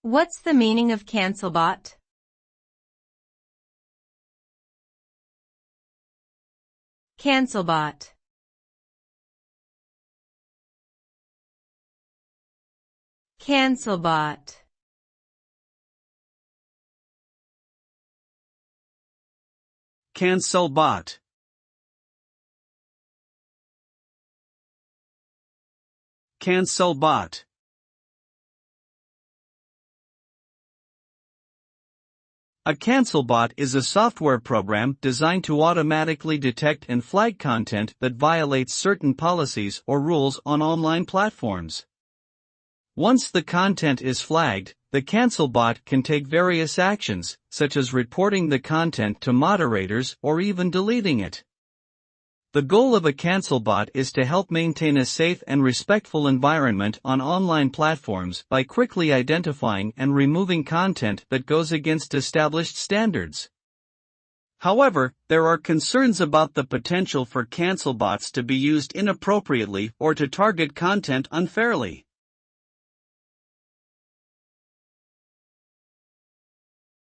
What's the meaning of cancelbot? Cancelbot. Cancelbot. Cancelbot. Cancelbot. A cancelbot is a software program designed to automatically detect and flag content that violates certain policies or rules on online platforms. Once the content is flagged, the cancelbot can take various actions, such as reporting the content to moderators or even deleting it. The goal of a cancelbot is to help maintain a safe and respectful environment on online platforms by quickly identifying and removing content that goes against established standards. However, there are concerns about the potential for cancelbots to be used inappropriately or to target content unfairly.